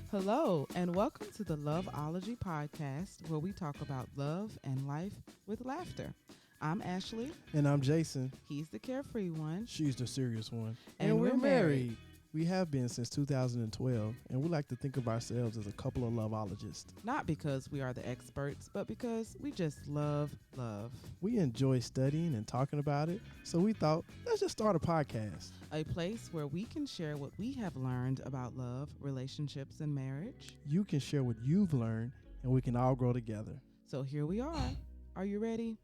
Hello, and welcome to the Loveology podcast, where we talk about love and life with laughter. I'm Ashley. And I'm Jason. He's the carefree one. She's the serious one. And we're married. We have been since 2012, and we like to think of ourselves as a couple of loveologists. Not because we are the experts, but because we just love love. We enjoy studying and talking about it, so we thought, let's just start a podcast. A place where we can share what we have learned about love, relationships, and marriage. You can share what you've learned, and we can all grow together. So here we are. Are you ready?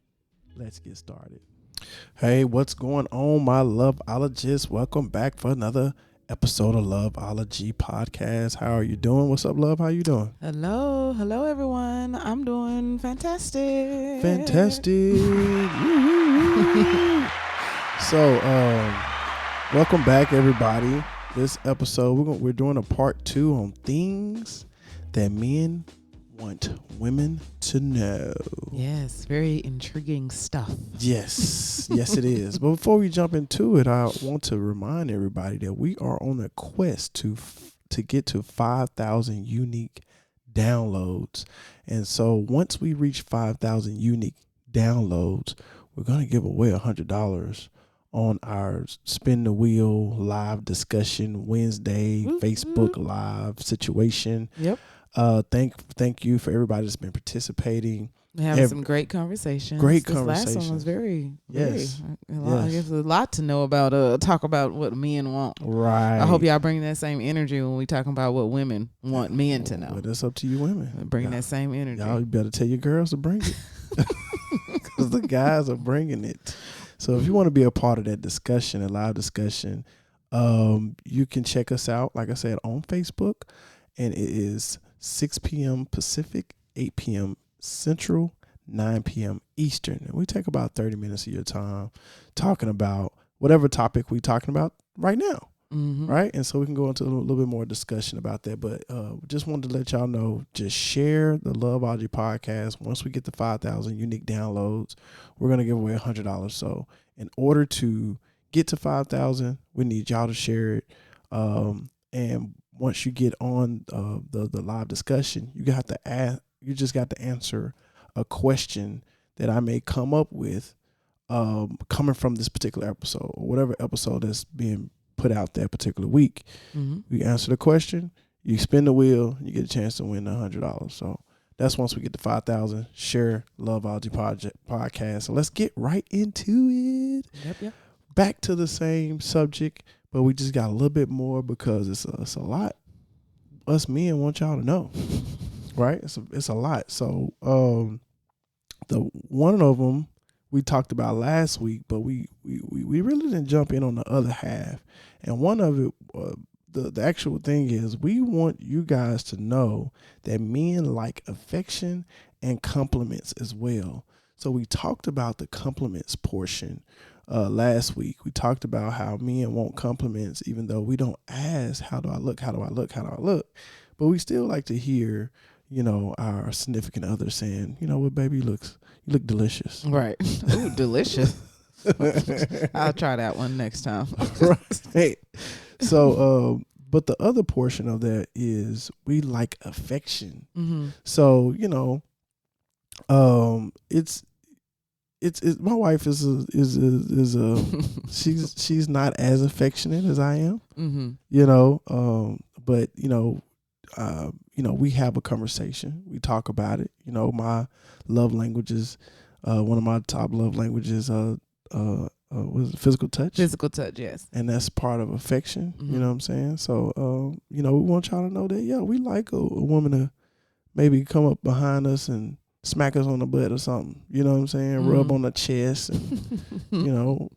Let's get started. Hey, what's going on, my loveologists? Welcome back for another episode of Loveology podcast. How are you doing? What's up, love? How you doing? Hello everyone. I'm doing fantastic. So, welcome back, everybody. This episode, we're doing a part 2 on things that men want women to know. Yes, very intriguing stuff. Yes, yes, it is. But before we jump into it, I want to remind everybody that we are on a quest to get to 5,000 unique downloads. And so once we reach 5,000 unique downloads, we're going to give away $100 on our Spin the Wheel live discussion Wednesday Facebook Live situation. Yep. Thank you for everybody that's been participating. We're having some great conversations. Great this conversations. Last one was very yes. I guess a lot to know about. Talk about what men want. Right. I hope y'all bring that same energy when we talking about what women want men to know. Well, that's up to you, women. Bring that same energy. Y'all better tell your girls to bring it, because the guys are bringing it. So if you want to be a part of that discussion, a live discussion, you can check us out, like I said, on Facebook, and it is 6 p.m. Pacific, 8 p.m. Central, 9 p.m. Eastern. And we take about 30 minutes of your time talking about whatever topic we're talking about right now. Mm-hmm. Right. And so we can go into a little bit more discussion about that. But just wanted to let y'all know, just share the Loveology podcast. Once we get to 5,000 unique downloads, we're going to give away $100. So in order to get to 5,000, we need y'all to share it. And once you get on the live discussion, you just got to answer a question that I may come up with coming from this particular episode, or whatever episode that's being put out that particular week. Mm-hmm. You answer the question, you spin the wheel, you get a chance to win $100. So that's once we get to 5,000. Share Loveology podcast. So let's get right into it. Yep. Back to the same subject, but we just got a little bit more because it's a lot us men want y'all to know, right? It's a lot. So the one of them we talked about last week, but we really didn't jump in on the other half. And one of it, the actual thing is, we want you guys to know that men like affection and compliments as well. So we talked about the compliments portion last week. We talked about how men want compliments, even though we don't ask, how do I look? How do I look? How do I look? But we still like to hear, our significant other saying, well, baby, you look delicious. Right. Ooh, delicious. I'll try that one next time. Right. So, but the other portion of that is we like affection. Mm-hmm. So, it's my wife is she's not as affectionate as I am. Mm-hmm. But we have a conversation. We talk about it. My love languages, one of my top love languages, was physical touch. Physical touch, yes. And that's part of affection. Mm-hmm. You know what I'm saying? So, we want y'all to know that, we like a woman to maybe come up behind us and smack us on the butt or something. You know what I'm saying? Mm-hmm. Rub on the chest and,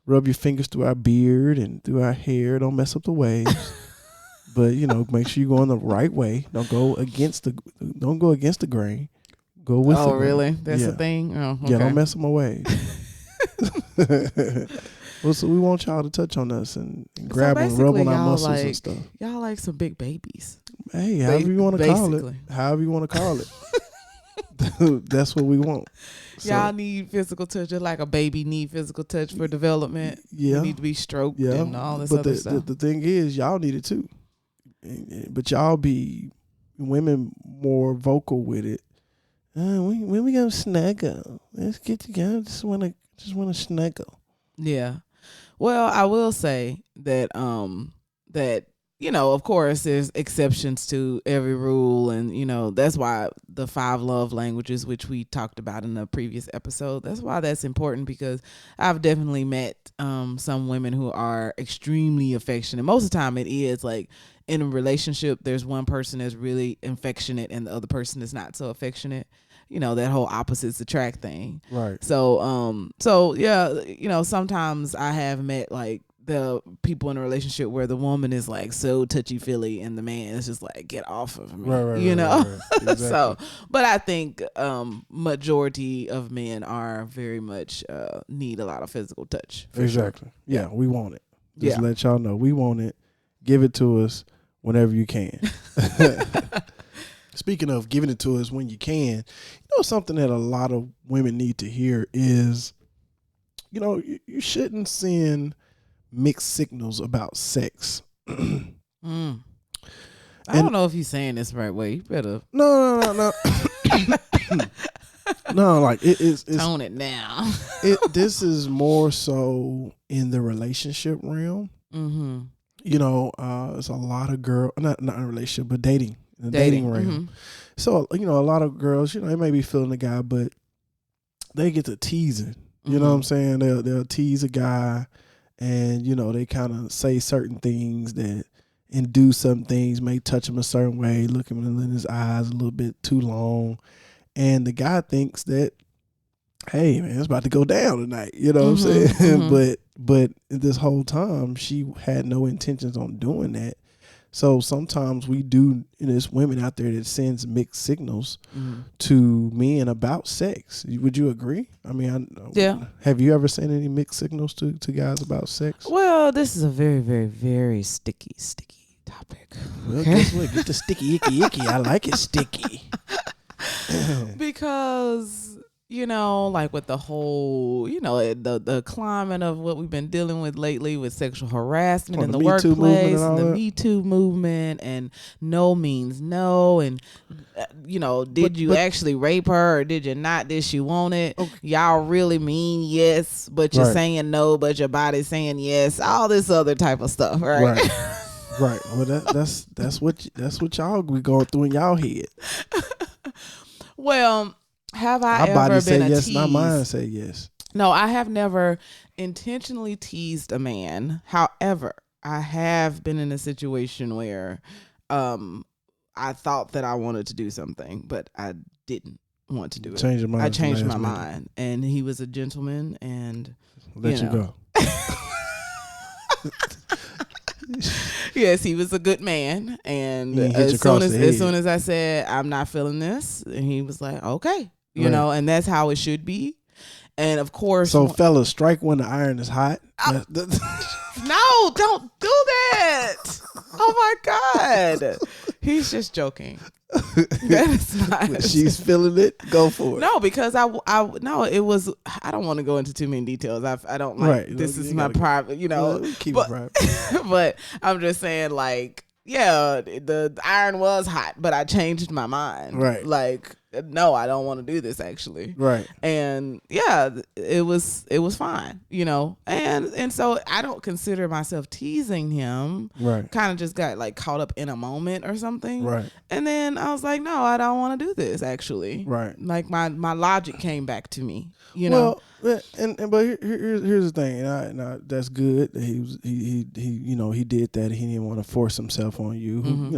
rub your fingers through our beard and through our hair. Don't mess up the waves. But, make sure you go in the right way. Don't go against the grain. Go with the grain. Oh, really? That's the thing? Oh, okay. Yeah, don't mess up my waves. Well, so we want y'all to touch on us and grab and rub on our muscles and stuff. Y'all like some big babies. Hey, however you want to call it. However you want to call it. That's what we want. So, y'all need physical touch just like a baby need physical touch for development. Yeah. You need to be stroked and all this other stuff. The thing is, y'all need it too. but y'all be women more vocal with it. When we gonna snuggle? Let's get together. Just wanna snuggle. Yeah. Well, I will say that that of course there's exceptions to every rule, and that's why the 5 love languages, which we talked about in a previous episode, that's why that's important, because I've definitely met some women who are extremely affectionate. Most of the time it is like in a relationship there's one person that's really affectionate and the other person is not so affectionate. That whole opposites attract thing. Right. So yeah, sometimes I have met like the people in a relationship where the woman is like so touchy feely and the man is just like, get off of me, Right. Exactly. So, but I think majority of men are very much need a lot of physical touch. Exactly. Sure. Yeah, we want it. Just yeah. let y'all know we want it. Give it to us whenever you can. Speaking of giving it to us when you can, something that a lot of women need to hear is, you shouldn't send mixed signals about sex. I don't know if you're saying this the right way. You better. No. No, like it's tone it now. This is more so in the relationship realm. Mm-hmm. It's a lot of girls, not in a relationship, but dating. In the dating realm. Mm-hmm. So, a lot of girls, they may be feeling the guy, but they get to teasing. You know what I'm saying? They'll tease a guy, and, they kind of say certain things and do some things, may touch him a certain way, look him in his eyes a little bit too long. And the guy thinks that, hey, man, it's about to go down tonight. You know what I'm saying? Mm-hmm. But this whole time, she had no intentions on doing that. So sometimes we do, there's women out there that sends mixed signals to men about sex. Would you agree? I mean, yeah. Have you ever sent any mixed signals to guys about sex? Well, this is a very, very, very sticky topic. Well, guess what? Get the sticky, icky. I like it sticky. Because like with the whole, the climate of what we've been dealing with lately with sexual harassment in the workplace and the Me Too movement, and no means no, and did you actually rape her or did you not? Did she want it? Okay. Y'all really mean yes, but you're saying no, but your body's saying yes. All this other type of stuff, right? Right. Well, that's what y'all be going through in y'all head. Well, have I Our ever body been say a yes, tease? not mine say yes. No, I have never intentionally teased a man. However, I have been in a situation where I thought that I wanted to do something, but I didn't want to do it. I changed my mind, and he was a gentleman, and let you go. Yes, he was a good man, and as soon as I said I'm not feeling this, and he was like, okay, you know, and that's how it should be. And of course, so fellas, strike when the iron is hot. No, don't do that. Oh my God, he's just joking. That is not. When she's feeling it, go for it. No, because it was. I don't want to go into too many details. I don't like. Right. This is my private. Keep it private. But I'm just saying, like, yeah, the iron was hot, but I changed my mind. Right. Like, no, I don't want to do this actually. Right. And yeah, it was fine, and so I don't consider myself teasing him. Right. Kind of just got like caught up in a moment or something. Right. And then I was like, no, I don't want to do this actually. Right. Like my logic came back to me, Well, but here's the thing, and that's good that he did that. He didn't want to force himself on you. Mm-hmm.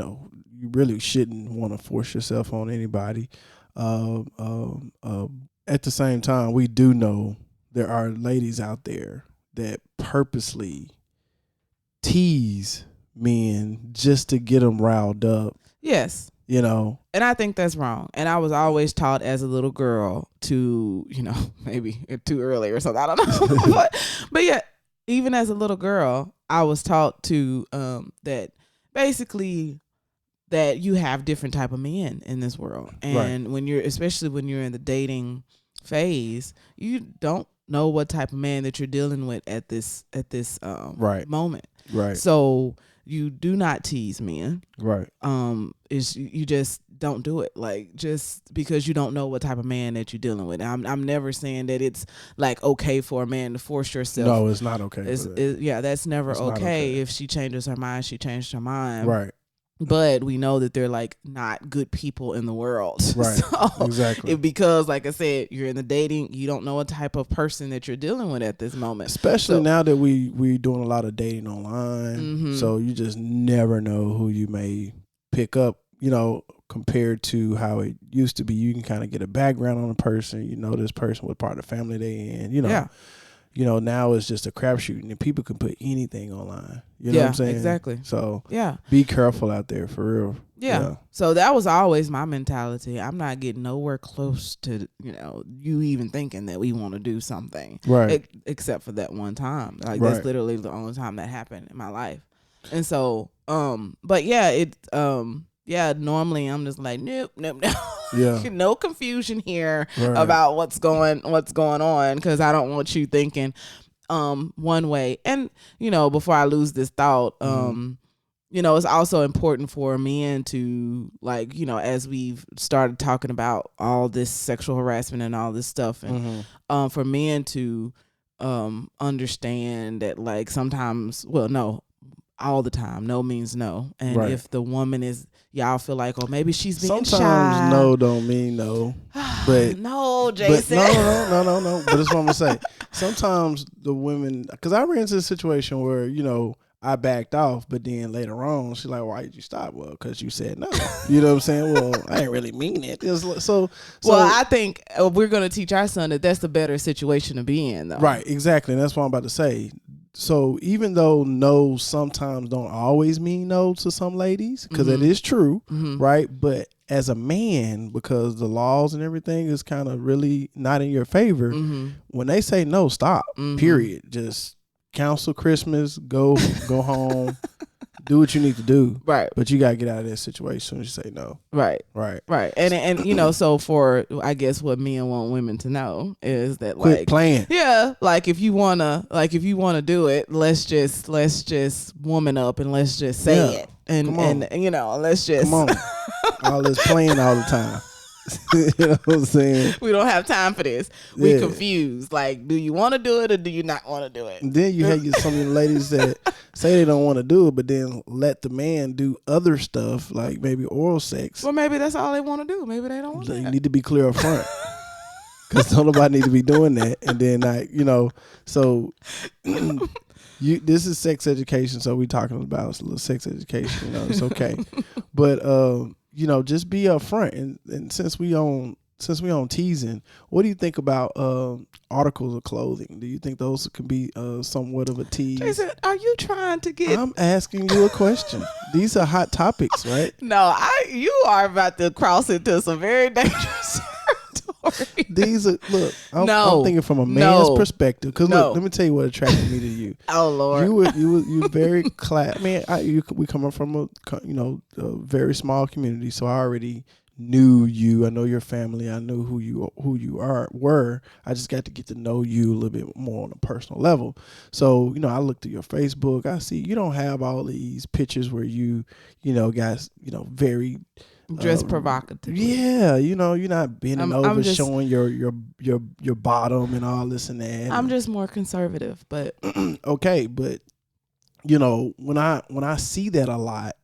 You really shouldn't want to force yourself on anybody. At the same time, we do know there are ladies out there that purposely tease men just to get them riled up. Yes. And I think that's wrong. And I was always taught as a little girl to, maybe too early or something. I don't know. but yeah, even as a little girl, I was taught to that basically that you have different type of men in this world. And especially when you're in the dating phase, you don't know what type of man that you're dealing with at this moment. Right. So you do not tease men. Right. Is you just don't do it, like, just because you don't know what type of man that you're dealing with. I'm never saying that it's like okay for a man to force yourself. No, it's not okay. Yeah, that's never It's okay. not okay. If she changes her mind, she changed her mind. Right. But we know that they're like not good people in the world. Right. So Exactly. because, like I said, you're in the dating, you don't know what type of person that you're dealing with at this moment. Especially now that we doing a lot of dating online, Mm-hmm. so you just never know who you may pick up. You know, compared to how it used to be, you can kind of get a background on a person. You know, this person, what part of the family they in. You know. Yeah. You know, now it's just a crapshoot, and people can put anything online. You know what I'm saying? Exactly. So yeah, be careful out there for real. Yeah. So that was always my mentality. I'm not getting nowhere close to, you even thinking that we want to do something. Right. Except for that one time. Like Right. that's literally the only time that happened in my life. And so, but yeah, normally I'm just like, nope. Yeah. No confusion here Right. about what's going on, because I don't want you thinking one way. And, before I lose this thought, it's also important for men to, like, as we've started talking about all this sexual harassment and all this stuff, and for men to understand that, like, sometimes, no, all the time, no means no. And right. if the woman is, y'all feel like, oh, maybe she's being sometimes shy. No don't mean no. But no, Jason. But no. But that's what I'm gonna say. Sometimes the women, because I ran into a situation where, I backed off, but then later on, she's like, why did you stop? Well, because you said no. You know what I'm saying? Well, I didn't really mean it. So I think we're going to teach our son that that's the better situation to be in, though. Right, exactly. And that's what I'm about to say. So even though no sometimes don't always mean no to some ladies, because it is true, right? But as a man, because the laws and everything is kind of really not in your favor, when they say no, stop, period. Just cancel Christmas, go home, do what you need to do. Right. But you got to get out of that situation as soon as you say no. Right. And so for, I guess what men want women to know is that, quit like, playing. Yeah, like if you wanna do it, let's just woman up and let's just say it. And let's just come on. All this playing all the time. You know what I'm saying? We don't have time for this. We confused. Like, do you want to do it or do you not want to do it? And then you have some of the ladies that say they don't want to do it, but then let the man do other stuff, like maybe oral sex. Well, maybe that's all they want to do. Maybe they don't want to. You need to be clear up front. Because nobody need to be doing that. And then, so this is sex education, so we talking about a little sex education. It's okay. But, just be upfront. And since we on teasing, what do you think about articles of clothing? Do you think those can be somewhat of a tease? Jason, are you trying to get... I'm asking you a question. These are hot topics, right? No, you are about to cross into some very dangerous territory. These are, look, I'm thinking from a man's perspective. Because look, let me tell you what attracted me to you. Oh, Lord. You very man, we come from a very small community, so I already knew you. I know your family. I knew who you were. I just got to get to know you a little bit more on a personal level. So, I looked at your Facebook. I see you don't have all these pictures where you guys, very dressed provocatively. Yeah, you're not bending over, just showing your bottom and all this and that. I'm just more conservative, but okay, but when I see that a lot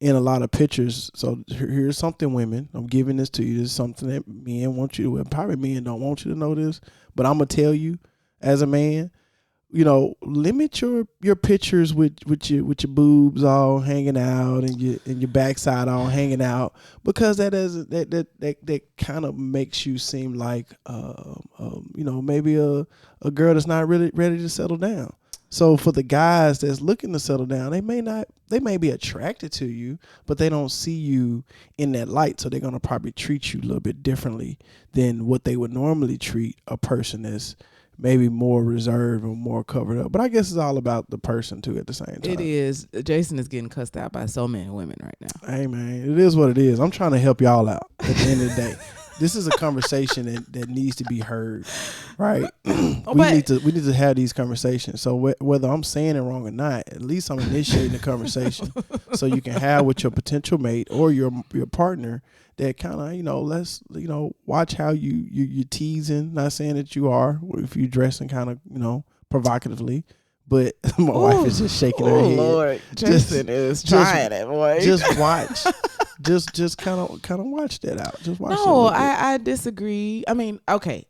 in a lot of pictures, so here's something, women, I'm giving this to you. This is something that men want you to, well, probably men don't want you to know this, but I'm gonna tell you as a man, limit your pictures with your boobs all hanging out and your backside all hanging out, because that kind of makes you seem like maybe a girl that's not really ready to settle down. So for the guys that's looking to settle down, they may be attracted to you, but they don't see you in that light, so they're gonna probably treat you a little bit differently than what they would normally treat a person that's maybe more reserved or more covered up. But I guess it's all about the person too at the same time. It is. Jason is getting cussed out by so many women right now. Hey man, it is what it is. I'm trying to help y'all out at the end of the day. this is a conversation that needs to be heard, right? Oh, we need to have these conversations. So whether I'm saying it wrong or not, at least I'm initiating the conversation, so you can have with your potential mate or your partner that kind of let's watch how you teasing. Not saying that you are if you dressing kind of provocatively. But my wife is just shaking her head. Lord, Jason is trying it, boy. Just watch. just kind of watch that out. Just watch. No, I disagree. I mean, okay,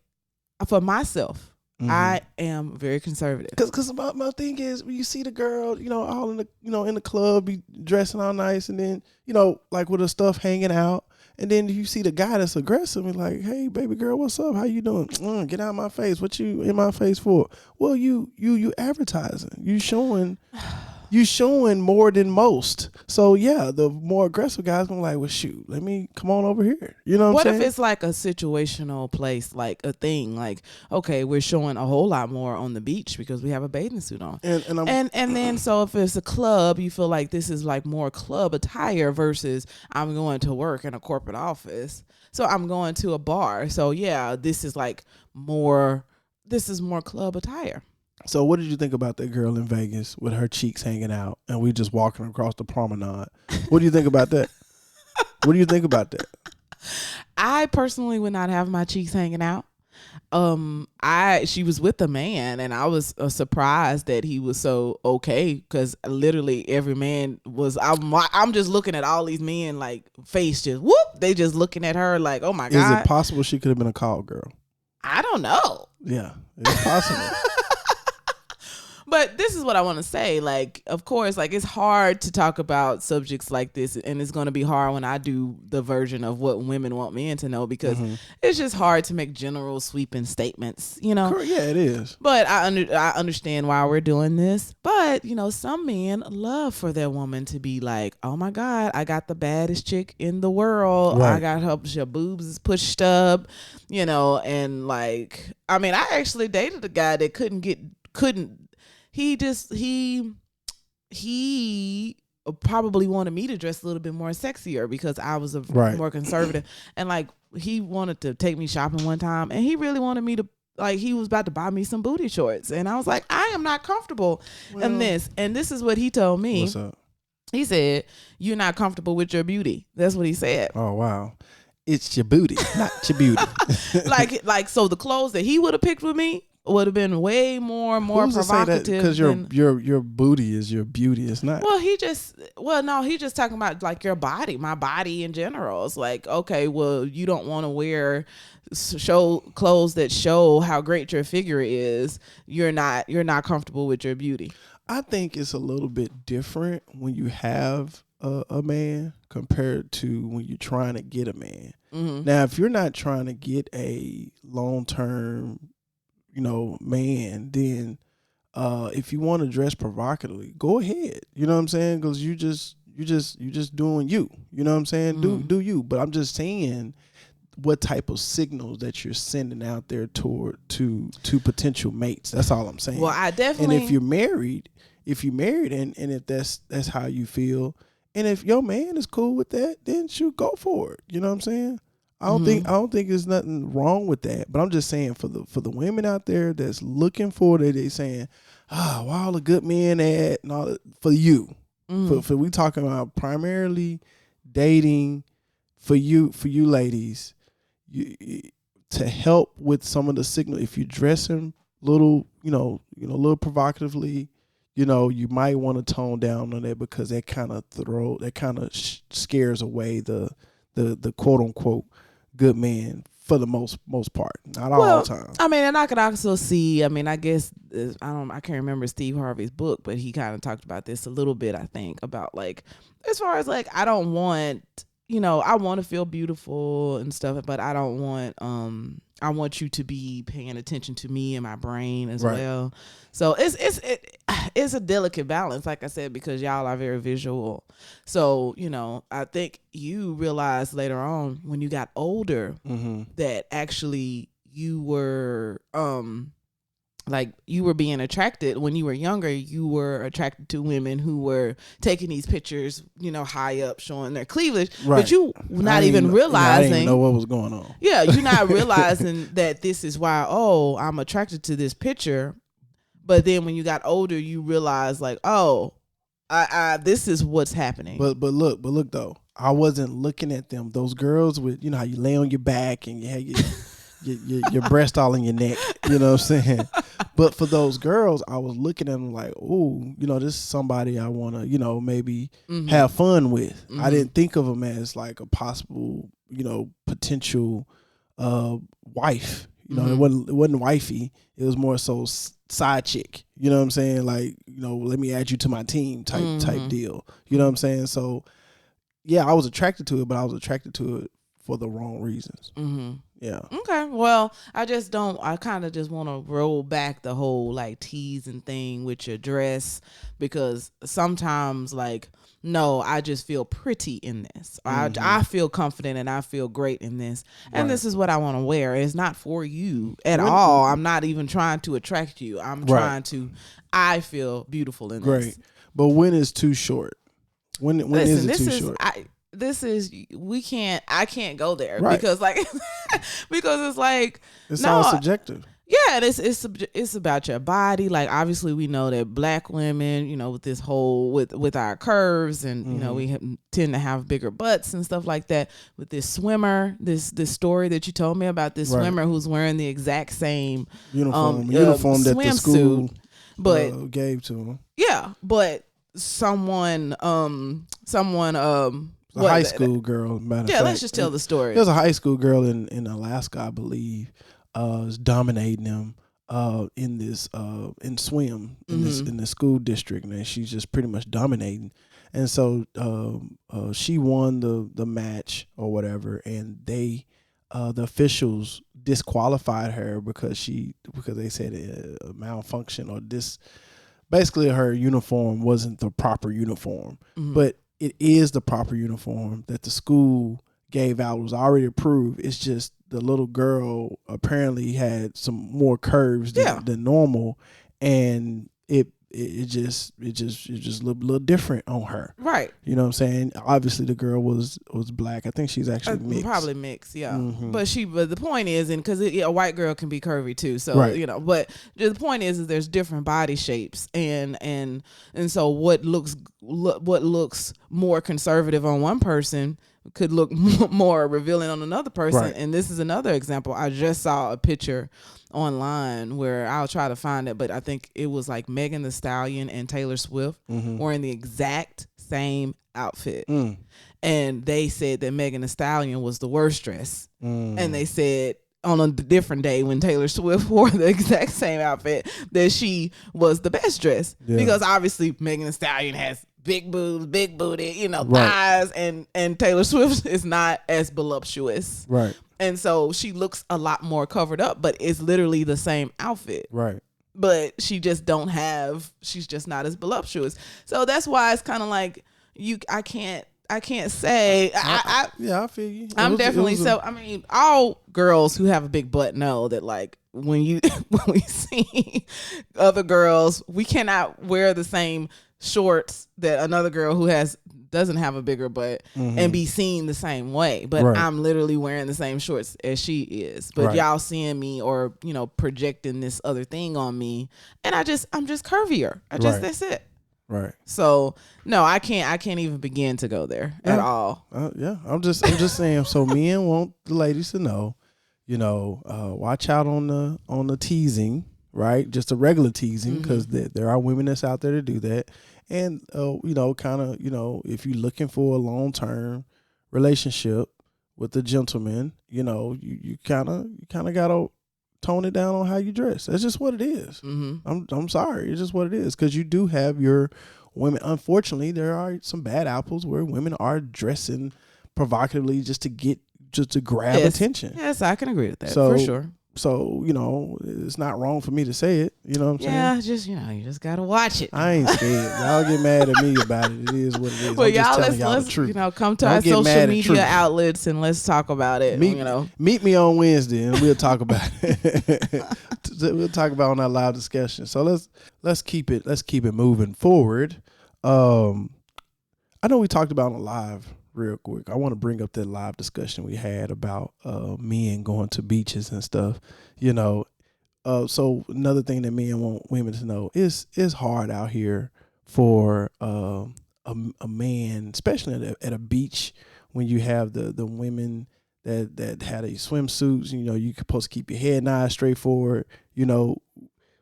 for myself, I am very conservative. Cause my thing is, when you see the girl, all in the in the club, be dressing all nice, and then like with her stuff hanging out. And then you see the guy that's aggressive and like, hey, baby girl, what's up? How you doing? Get out of my face. What you in my face for? Well, you advertising. You showing more than most. So yeah, the more aggressive guys gonna like, well, shoot, let me come on over here. You know what I'm saying? What if it's like a situational place, like a thing, like, okay, we're showing a whole lot more on the beach because we have a bathing suit on. And then so if it's a club, you feel like this is like more club attire versus I'm going to work in a corporate office. So I'm going to a bar. So yeah, this is more club attire. So what did you think about that girl in Vegas with her cheeks hanging out and we just walking across the promenade? What do you think about that? What do you think about that? I personally would not have my cheeks hanging out. She was with a man and I was surprised that he was so okay, because literally every man was, I'm just looking at all these men like face just whoop, they just looking at her like, oh my God. Is it possible she could have been a call girl? I don't know. Yeah, it's possible. But this is what I want to say. Like, of course, like it's hard to talk about subjects like this, and it's going to be hard when I do the version of what women want men to know, because it's just hard to make general sweeping statements, Yeah, it is. But I understand why we're doing this. But, some men love for their woman to be like, oh my God, I got the baddest chick in the world. Right. I got her boobs is pushed up, and like, I mean, I actually dated a guy that he probably wanted me to dress a little bit more sexier because I was more conservative, and like he wanted to take me shopping one time, and he really wanted me to, like, he was about to buy me some booty shorts, and I was like, I am not comfortable in this. And this is what he told me. What's up? He said, you're not comfortable with your beauty. That's what he said. Oh wow. It's your booty, not your beauty. like so the clothes that he would have picked with me would have been way more provocative. Because your booty is your beauty. It's not. Well, he's just talking about like your body, my body in general. It's like, okay, well, you don't want to show clothes that show how great your figure is. You're not comfortable with your beauty. I think it's a little bit different when you have a man compared to when you're trying to get a man. Mm-hmm. Now, if you're not trying to get a long-term man, then if you want to dress provocatively, go ahead. You know what I'm saying? Because you just doing you. You know what I'm saying? Mm-hmm. Do you? But I'm just saying what type of signals that you're sending out there to potential mates. That's all I'm saying. Well, I definitely. And if you're married, and if that's how you feel, and if your man is cool with that, then shoot, go for it. You know what I'm saying? I don't think there's nothing wrong with that, but I'm just saying for the women out there that's looking for that, they saying, where all the good men at, and all that, for you, for we talking about primarily dating for you ladies, to help with some of the signal. If you're dressing little provocatively, you might want to tone down on that, because that kind of scares away the quote unquote good man for the most part, not all the time. I mean, and I could also see, I guess, I can't remember Steve Harvey's book, but he kind of talked about this a little bit, I think, about like, as far as like, I don't want, I want to feel beautiful and stuff, but I don't want, I want you to be paying attention to me and my brain as well. So it's a delicate balance, like I said, because y'all are very visual. So, I think you realized later on when you got older that actually you were like you were being attracted when you were younger, you were attracted to women who were taking these pictures, high up showing their cleavage, Right. but you not even I didn't even know realizing. what was going on. Yeah, you're not realizing that this is why, oh, I'm attracted to this picture. But then when you got older, you realize like, oh, I this is what's happening. But look though, I wasn't looking at them. Those girls with, how you lay on your back and you have your breast all in your neck. You know what I'm saying? But for those girls, I was looking at them like, oh, this is somebody I want to, maybe have fun with. I didn't think of them as like a possible, potential wife. It wasn't wifey. It was more so side chick. You know what I'm saying? Like, let me add you to my team type deal. You know what I'm saying? So, yeah, I was attracted to it, but I was attracted to it for the wrong reasons. Yeah. Okay. Well, I kind of just want to roll back the whole like teasing thing with your dress, because sometimes like, no, I just feel pretty in this. I feel confident and I feel great in this. And this is what I want to wear. It's not for you at all. I'm not even trying to attract you. I'm trying to, I feel beautiful in this. Great. But when is too short? When is it too short? I can't go there because like, because it's like, it's all subjective. Yeah, it's about your body. Like obviously we know that black women, with this whole with our curves and we tend to have bigger butts and stuff like that. With this swimmer, this story that you told me about this swimmer who's wearing the exact same uniform that the school but gave to him. Yeah, but someone a high school girl. Let's just tell the story. There's a high school girl in Alaska, I believe, is dominating them in this in swim in this school district, and she's just pretty much dominating. And so she won the match or whatever, and the officials disqualified her because they said a malfunction or basically her uniform wasn't the proper uniform, but it is the proper uniform that the school gave out. It was already approved. It's just the little girl apparently had some more curves than normal, and it just a little different on her. Right. You know what I'm saying? Obviously the girl was black. I think she's actually mixed. Probably mixed, yeah. But the point is, and because a white girl can be curvy too, so but the point is there's different body shapes, and so what looks more conservative on one person could look more revealing on another person. Right. And this is another example. I just saw a picture online where I'll try to find it, but I think it was like Megan Thee Stallion and Taylor Swift wearing the exact same outfit. And they said that Megan Thee Stallion was the worst dress. And they said on a different day when Taylor Swift wore the exact same outfit that she was the best dress. Yeah. Because obviously Megan Thee Stallion has big boobs, big booty, thighs, and Taylor Swift is not as voluptuous. Right. And so she looks a lot more covered up, but it's literally the same outfit. Right. But she's just not as voluptuous. So that's why it's kind of like I can't say. I feel you. I mean, all girls who have a big butt know that like when we see other girls, we cannot wear the same shorts that another girl who doesn't have a bigger butt and be seen the same way. But I'm literally wearing the same shorts as she is. But y'all seeing me or projecting this other thing on me, and I'm just curvier. That's it. Right. So no, I can't even begin to go there at all. I'm just saying. So men want the ladies to know, watch out on the teasing, right? Just a regular teasing, because there are women that's out there to do that. And, if you're looking for a long-term relationship with a gentleman, you kind of got to tone it down on how you dress. That's just what it is. I'm sorry. It's just what it is. Because you do have your women. Unfortunately, there are some bad apples where women are dressing provocatively just to grab attention. Yes, I can agree with that for sure. So, it's not wrong for me to say it. You know what I'm saying? Yeah, just, you just got to watch it. I ain't scared. Y'all get mad at me about it. It is what it is. Well, I'm just let's the truth. come to our social media outlets and let's talk about it. Meet me on Wednesday and we'll talk about it. we'll talk about on our live discussion. So let's keep it moving forward. I know we talked about on live real quick. I want to bring up that live discussion we had about men going to beaches and stuff. You know, so another thing that men want women to know is it's hard out here for a man, especially at a beach, when you have the women that had a swimsuits. You know, you're supposed to keep your head and eyes straight forward. You know,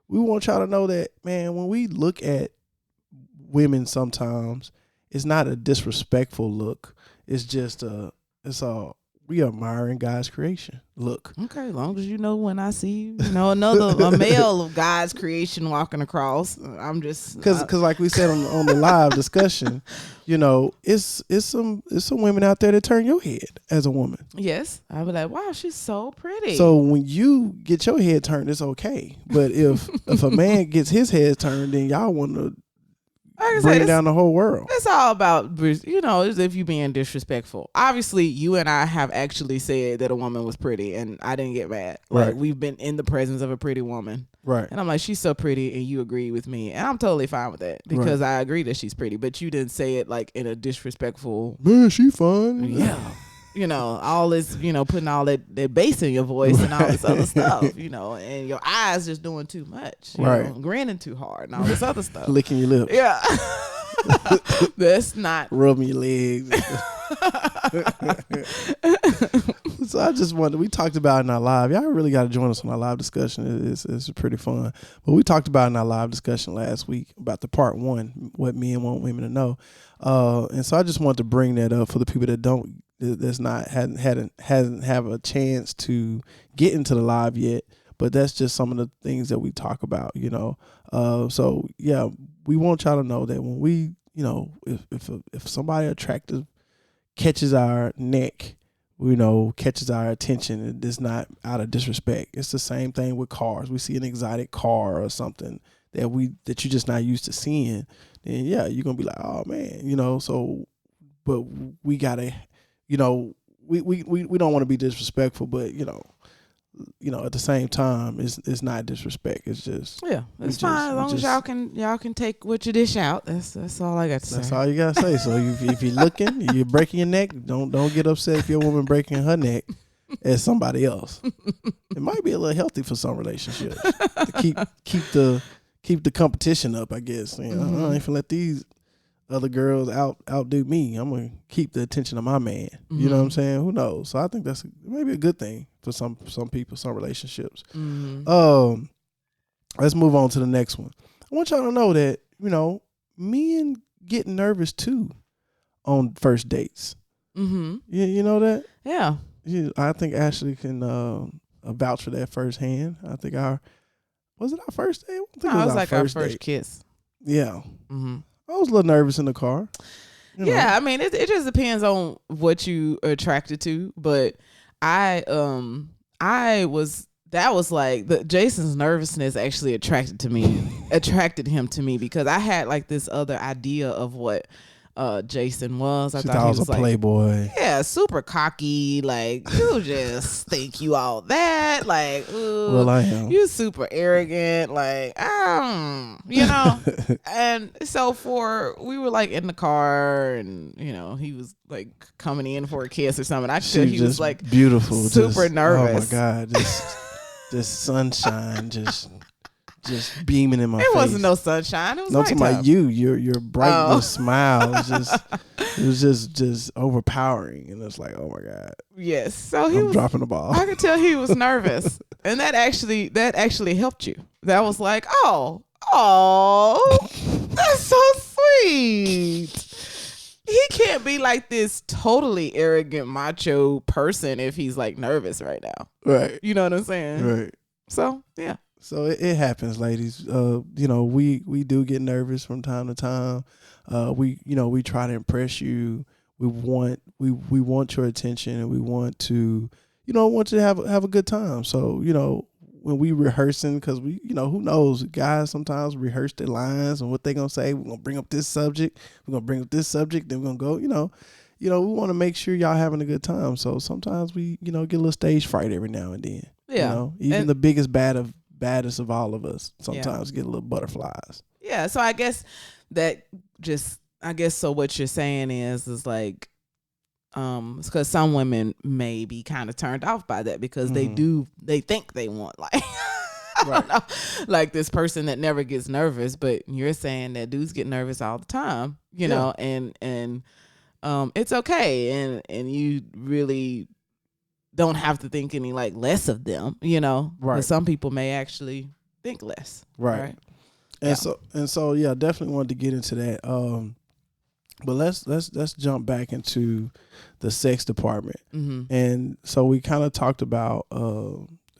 we want y'all to know that, man, when we look at women sometimes, it's not a disrespectful look. It's just we admiring God's creation. Look. Okay, as long as you know when I see a male of God's creation walking across, I'm just because like we said on the live discussion, you know, it's some women out there that turn your head as a woman. Yes, I be like, wow, she's so pretty. So when you get your head turned, it's okay. But if a man gets his head turned, then y'all want to bring down the whole world. It's all about, as if you being disrespectful. Obviously, you and I have actually said that a woman was pretty, and I didn't get mad. Like, we've been in the presence of a pretty woman. Right. And I'm like, she's so pretty, and you agree with me. And I'm totally fine with that because I agree that she's pretty. But you didn't say it like in a disrespectful. Man, she fine. Yeah. All this, putting all that bass in your voice and all this other stuff, and your eyes just doing too much, grinning too hard and all this other stuff. Licking your lips. Yeah. That's not. Rubbing your legs. So I just wonder, we talked about it in our live. Y'all really got to join us on our live discussion. It's pretty fun. But we talked about it in our live discussion last week about the part 1, what men want women to know. And so I just wanted to bring that up for the people that hasn't have a chance to get into the live yet. But that's just some of the things that we talk about, So yeah, we want y'all to know that when we, if somebody attractive catches our neck, catches our attention, it's not out of disrespect. It's the same thing with cars. We see an exotic car or something that you're just not used to seeing, then yeah, you're gonna be like, oh man, So, but we gotta, we don't want to be disrespectful, but at the same time, it's not disrespect. It's just it's fine as long as y'all can take what you dish out. That's all I got to say. That's all you gotta say. So if you're looking, you're breaking your neck. Don't get upset if your woman breaking her neck as somebody else. It might be a little healthy for some relationships to keep the competition up. I guess I ain't finna let these other girls outdo me. I'm gonna keep the attention of my man. You know what I'm saying? Who knows? So I think that's maybe a good thing for some people, some relationships. Let's move on to the next one. I want y'all to know that men get nervous too on first dates. You know that? Yeah. I think Ashley can vouch for that firsthand. I think was it our first date? I think it was like our first date. kiss. Yeah. I was a little nervous in the car. Yeah, I mean, it just depends on what you are attracted to. But Jason's nervousness actually attracted him to me because I had like this other idea of what Jason was. I thought he was a playboy. Yeah, super cocky. Like, you just think you all that. Like, ooh, well, I am. You super arrogant. Like, and so we were like in the car, and he was like coming in for a kiss or something. I could he was like beautiful, super nervous. Oh my God, this sunshine just beaming in my face. It wasn't no sunshine. It was talking about your brightness, smile. It was just overpowering, and it's like, oh my God. Yes. So I'm dropping the ball. I could tell he was nervous, and that actually helped you. That was like, oh, that's so sweet. He can't be like this totally arrogant macho person if he's like nervous right now. Right. You know what I'm saying? Right. So yeah. So it happens, ladies. We do get nervous from time to time. We try to impress you. We want your attention, and we want to have a good time. So when we rehearsing, because who knows, guys sometimes rehearse their lines and what they gonna say. We're gonna bring up this subject. We're gonna bring up this subject. Then we're gonna go. We want to make sure y'all having a good time. So sometimes we get a little stage fright every now and then. Yeah. Even the biggest bad of baddest of all of us sometimes get a little butterflies. Yeah. So I guess so what you're saying is like, because some women may be kind of turned off by that because they think they want like, I don't know, like this person that never gets nervous, but you're saying that dudes get nervous all the time, you know, and it's okay. And you really don't have to think any like less of them, you know, right? Some people may actually think less. Right. And so, yeah, definitely wanted to get into that. But let's jump back into the sex department. And so we kind of talked about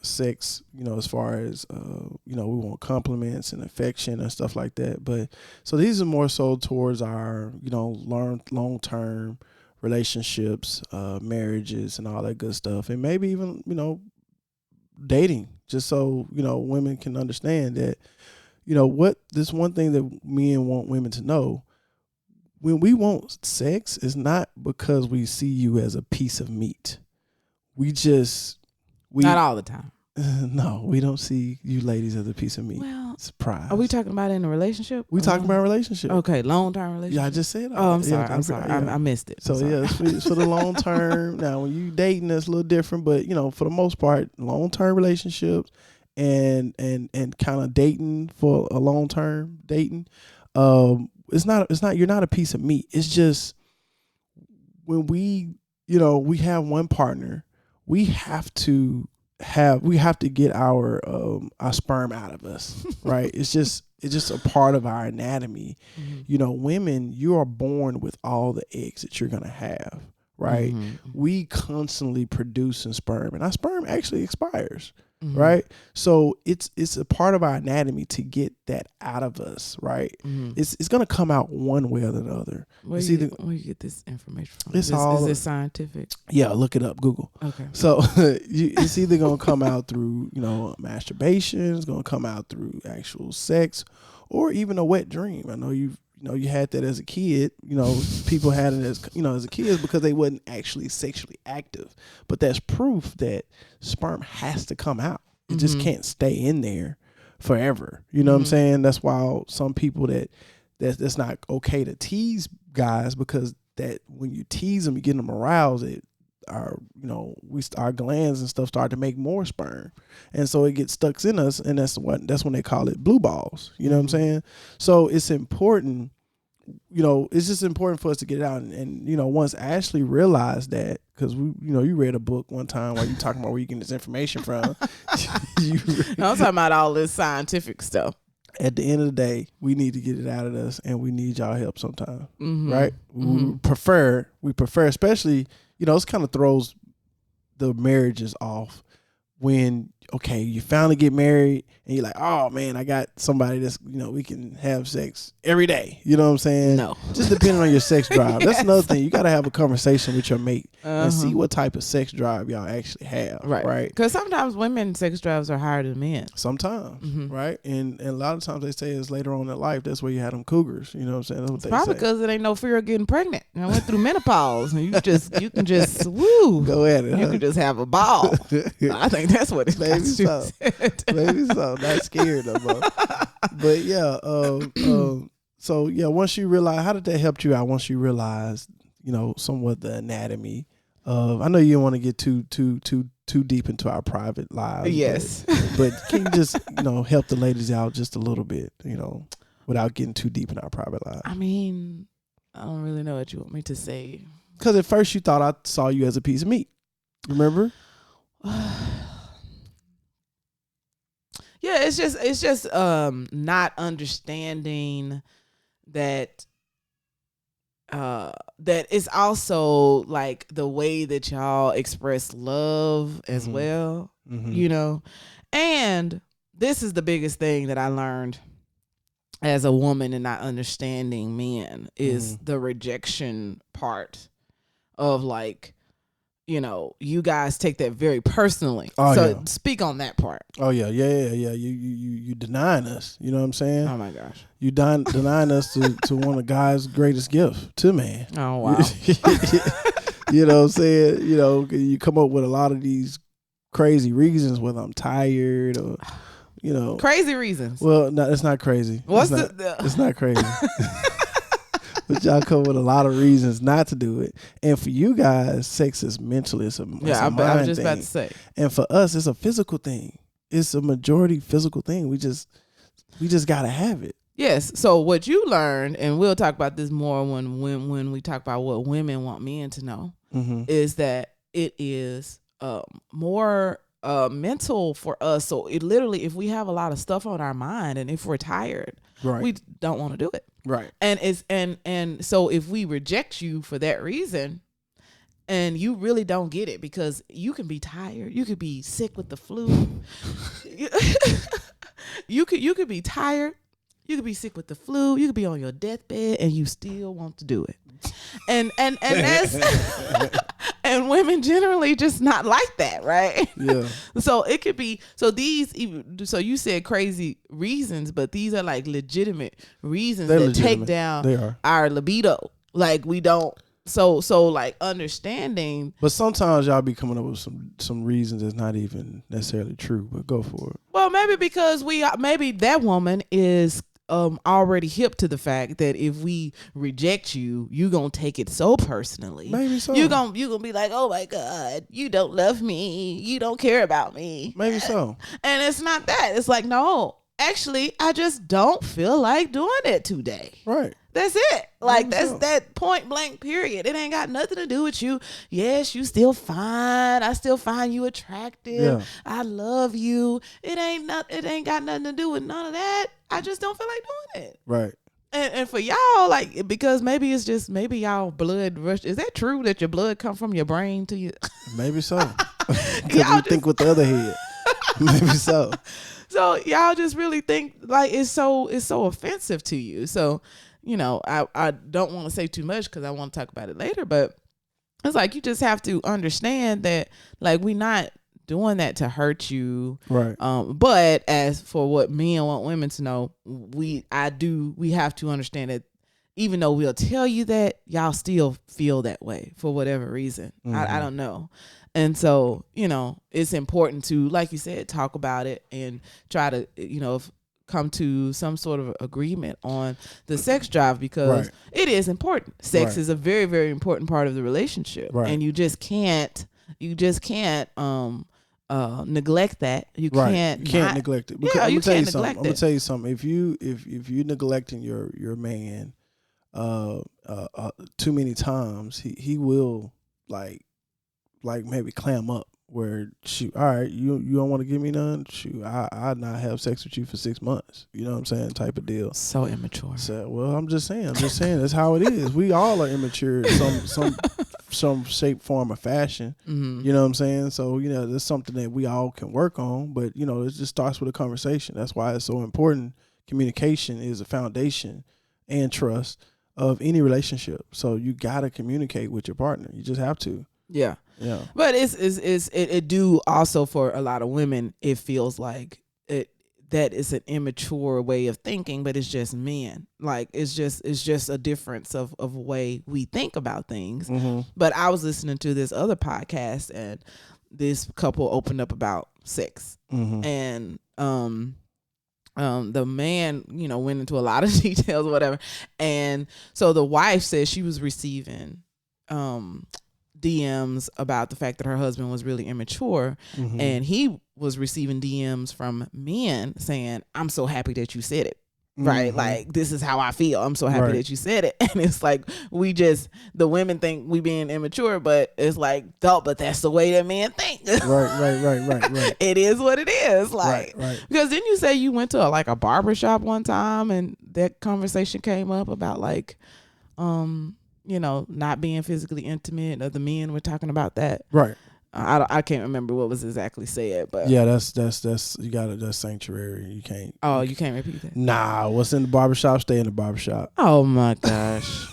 sex, you know, as far as you know, we want compliments and affection and stuff like that. But so these are more so towards our, you know, long-term relationships, marriages and all that good stuff, and maybe even, you know, dating, just so, you know, women can understand that, you know, what this one thing that men want women to know: when we want sex, is not because we see you as a piece of meat. Not all the time. No, we don't see you ladies as a piece of meat. Well, surprise. Are we talking about in a relationship? We talking about a relationship. Okay, long-term relationship. Yeah, I just said that. Oh, I'm sorry. I missed it. So yeah, it's for the long term. Now, when you dating, that's a little different, but you know, for the most part, long-term relationships and kind of dating for a long-term dating, it's not you're not a piece of meat. It's just when we have one partner, we have to get our sperm out of us, right? It's just a part of our anatomy. You know, women, you are born with all the eggs that you're gonna have, right? We constantly producing sperm, and our sperm actually expires. Right, so it's a part of our anatomy to get that out of us, right? It's gonna come out one way or the other. Where you get this information from? Is this scientific? Yeah, look it up, Google. Okay. So it's either gonna come out through, you know, masturbation. It's gonna come out through actual sex, or even a wet dream. I know you had that as a kid. You know, people had it as a kid because they wasn't actually sexually active. But that's proof that sperm has to come out. It just can't stay in there forever. You know what I'm saying? That's why some people that's not okay to tease guys, because that when you tease them, you get them aroused. Our glands and stuff start to make more sperm, and so it gets stuck in us, and that's when they call it blue balls. You know what I'm saying? So it's important, you know, it's just important for us to get it out, and you know, once Ashley realized that, because you read a book one time while you talking about where you getting this information from. I'm talking about all this scientific stuff. At the end of the day, we need to get it out of us, and we need y'all help sometime, right? We prefer, especially, you know, it kind of throws the marriages off when, okay, you finally get married and you're like, oh man, I got somebody that's, you know, we can have sex every day. You know what I'm saying? No. Just depending on your sex drive. That's another thing. You got to have a conversation with your mate and see what type of sex drive y'all actually have. Right. Because sometimes women's sex drives are higher than men. Sometimes. Right. And a lot of times they say it's later on in life. That's where you had them cougars. You know what I'm saying? That's what they probably because it ain't no fear of getting pregnant. I went through menopause, and you can just woo. Go at it. You can just have a ball. I think that's what it's Maybe so. Maybe so. Not scared no more. But yeah, so yeah, once you realize, how did that help you out? Once you realize, you know, somewhat the anatomy of, I know you don't want to get too deep into our private lives. Yes. But can you just, you know, help the ladies out just a little bit, you know, without getting too deep in our private lives? I mean, I don't really know what you want me to say. Because at first you thought I saw you as a piece of meat. Remember? Yeah, it's just not understanding that that it's also like the way that y'all express love as well, you know. And this is the biggest thing that I learned as a woman and not understanding men is the rejection part of, like, you know, you guys take that very personally. Speak on that part. Oh yeah. You denying us. You know what I'm saying? Oh my gosh. You denying us to one of God's greatest gifts to man. Oh wow. You know what I'm saying? You know, you come up with a lot of these crazy reasons, whether I'm tired or Crazy reasons. Well, no, it's not crazy. What's it's not crazy. But y'all come with a lot of reasons not to do it. And for you guys, sex is mentalism. Yeah, I was just about to say. And for us, it's a physical thing. It's a majority physical thing. We just gotta have it. Yes. So what you learned, and we'll talk about this more when we talk about what women want men to know, is that it is more mental for us. So it literally, if we have a lot of stuff on our mind, and if we're tired, we don't want to do it. Right. And it's and so if we reject you for that reason, and you really don't get it, because you can be tired, you could be sick with the flu, you could be tired, you could be sick with the flu, you could be on your deathbed, and you still want to do it. And that's and women generally just not like that, right? Yeah. So it could be, so you said crazy reasons, but these are like legitimate reasons that take down our libido. Like we don't, so like understanding. But sometimes y'all be coming up with some reasons that's not even necessarily true, but go for it. Well, maybe because maybe that woman is already hip to the fact that if we reject you, you gonna take it so personally. Maybe so. You gonna be like, oh my God, you don't love me, you don't care about me. Maybe so. And it's not that. It's like, no, actually, I just don't feel like doing it today. Right. That's it. Like, that's that point blank period. It ain't got nothing to do with you. Yes, you still fine. I still find you attractive. Yeah. I love you. It ain't got nothing to do with none of that. I just don't feel like doing it. Right. And for y'all, like, because maybe y'all blood rush. Is that true that your blood come from your brain to you? Maybe so. Because we think with the other head. Maybe so. So y'all just really think like it's so offensive to you. So, I don't want to say too much because I want to talk about it later, but it's like you just have to understand that like we're not doing that to hurt you. Right. But as for what men want women to know, we have to understand that even though we'll tell you that, y'all still feel that way for whatever reason. I don't know. And so, it's important to, like you said, talk about it and try to, come to some sort of agreement on the sex drive, because it is important. Sex is a very, very important part of the relationship. Right. And you just can't neglect that. You can't neglect it. Because I'm gonna tell you something. If you're neglecting your man too many times, he will like maybe clam up. Where shoot, all right, you don't want to give me none. Shoot, I not have sex with you for 6 months. You know what I'm saying? Type of deal. So immature. So, well, I'm just saying that's how it is. We all are immature in some shape, form, or fashion. Mm-hmm. You know what I'm saying? So there's something that we all can work on. But it just starts with a conversation. That's why it's so important. Communication is a foundation and trust of any relationship. So you gotta communicate with your partner. You just have to. Yeah. Yeah. But it do also, for a lot of women, it feels like that is an immature way of thinking, but it's just men. Like it's just a difference of way we think about things. Mm-hmm. But I was listening to this other podcast, and this couple opened up about sex. Mm-hmm. And the man, went into a lot of details or whatever. And so the wife said she was receiving DMs about the fact that her husband was really immature, and he was receiving DMs from men saying, I'm so happy that you said it. Right? Like, this is how I feel. I'm so happy that you said it. And it's like, the women think we being immature, but it's like, but that's the way that men think. Right. It is what it is. Like, because didn't you say you went to a barbershop one time, and that conversation came up about like, not being physically intimate, or the men were talking about that. Right. I can't remember what was exactly said, but yeah, that's you got it. That's sanctuary. You can't. Oh, you can't repeat that. Nah, what's in the barbershop, stay in the barbershop. Oh my gosh.